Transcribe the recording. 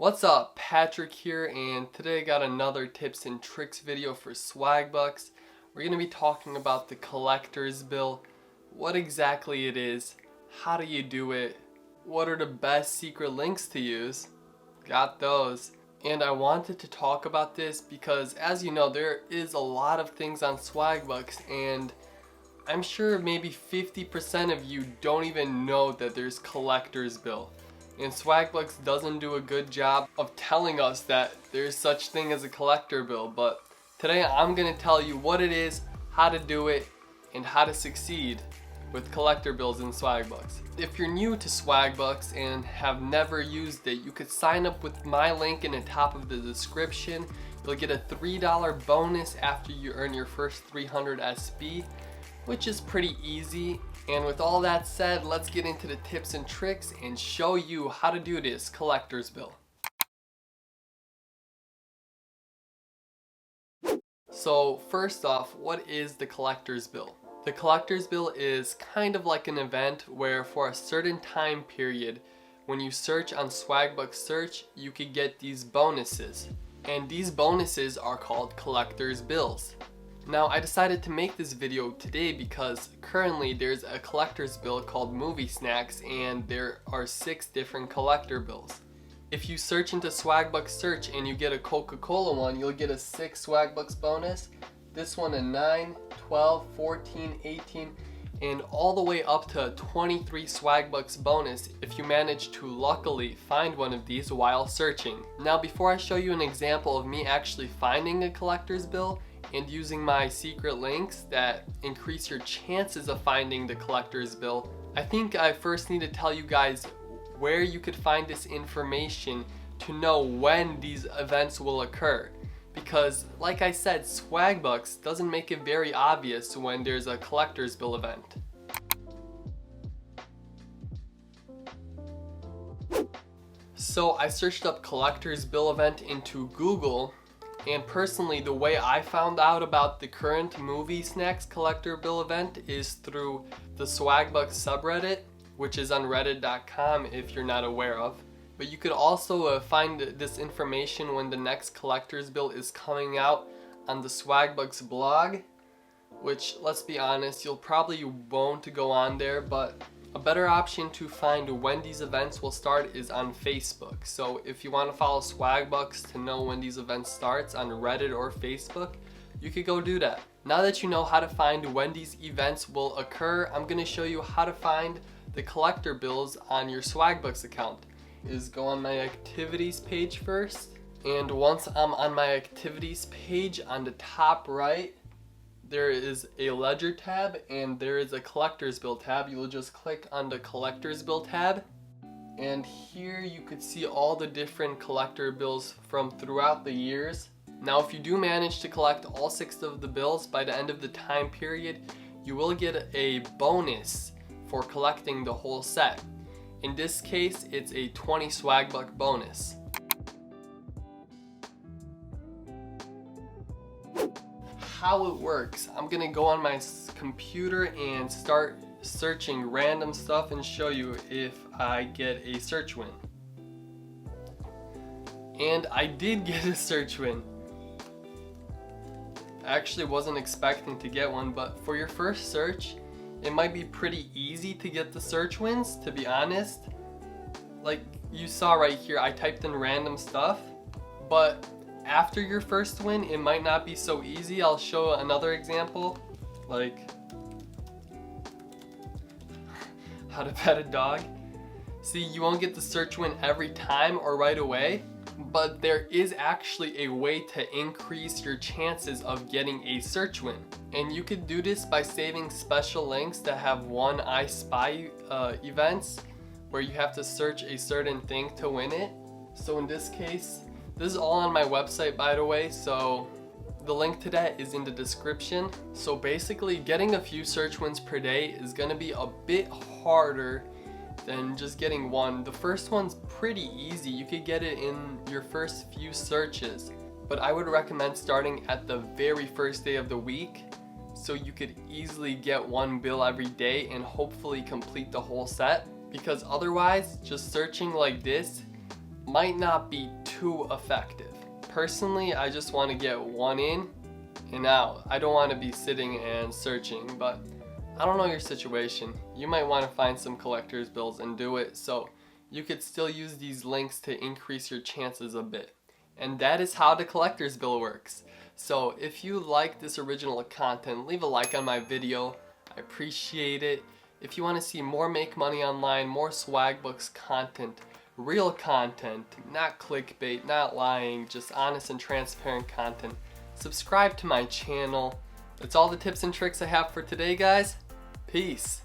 What's up, Patrick here, and today I got another tips and tricks video for Swagbucks. We're going to be talking about the collector's bill, what exactly it is, how do you do it, what are the best secret links to use, got those. And I wanted to talk about this because, as you know, there is a lot of things on Swagbucks, and I'm sure maybe 50% of you don't even know that there's collector's bill. And Swagbucks doesn't do a good job of telling us that there's such thing as a collector bill, but today I'm going to tell you what it is, how to do it, and how to succeed with collector bills in Swagbucks. If you're new to Swagbucks and have never used it, you could sign up with my link in the top of the description. You'll get a $3 bonus after you earn your first 300 SB, which is pretty easy. And with all that said, let's get into the tips and tricks and show you how to do this collector's bill. So first off, what is the collector's bill? The collector's bill is kind of like an event where for a certain time period, when you search on Swagbucks search, you could get these bonuses. And these bonuses are called collector's bills. Now, I decided to make this video today because currently there's a collector's bill called Movie Snacks, and there are 6 different collector bills. If you search into Swagbucks search and you get a Coca-Cola one, you'll get a 6 Swagbucks bonus, this one a 9, 12, 14, 18, and all the way up to a 23 Swagbucks bonus if you manage to luckily find one of these while searching. Now, before I show you an example of me actually finding a collector's bill and using my secret links that increase your chances of finding the collector's bill, I think I first need to tell you guys where you could find this information to know when these events will occur. Because, like I said, Swagbucks doesn't make it very obvious when there's a collector's bill event. So I searched up collector's bill event into Google, and personally the way I found out about the current Movie Snacks collector bill event is through the Swagbucks subreddit, which is on reddit.com if you're not aware of. But you could also find this information when the next collector's bill is coming out on the Swagbucks blog, which, let's be honest, you'll probably won't go on there, but a better option to find when these events will start is on Facebook. So if you want to follow Swagbucks to know when these events starts on Reddit or Facebook, you could go do that. Now that you know how to find when these events will occur, I'm going to show you how to find the collector bills on your Swagbucks account. Is go on my activities page first, and once I'm on my activities page, on the top right there is a ledger tab and there is a collector's bill tab. You'll just click on the collector's bill tab, and here you could see all the different collector bills from throughout the years. Now, if you do manage to collect all 6 of the bills by the end of the time period, you will get a bonus for collecting the whole set. In this case, it's a 20 Swagbuck bonus. How it works, I'm gonna go on my computer and start searching random stuff and show you if I get a search win. And I did get a search win. I actually wasn't expecting to get one, but for your first search, it might be pretty easy to get the search wins, to be honest. Like you saw right here, I typed in random stuff, but after your first win, it might not be so easy. I'll show another example, like how to pet a dog. See, you won't get the search win every time or right away, but there is actually a way to increase your chances of getting a search win. And you could do this by saving special links that have one I Spy events where you have to search a certain thing to win it. So in this case, this is all on my website, by the way, so the link to that is in the description. So basically, getting a few search wins per day is gonna be a bit harder than just getting one. The first one's pretty easy. You could get it in your first few searches, but I would recommend starting at the very first day of the week so you could easily get one bill every day and hopefully complete the whole set, because otherwise just searching like this might not be too effective. Personally, I just want to get one in and out. I don't want to be sitting and searching, but I don't know your situation. You might want to find some collector's bills and do it, so you could still use these links to increase your chances a bit. And that is how the collector's bill works. So if you like this original content, leave a like on my video. I appreciate it. If you want to see more Make Money Online, more Swagbucks content, real content, not clickbait, not lying, just honest and transparent content, subscribe to my channel. That's all the tips and tricks I have for today, guys. Peace.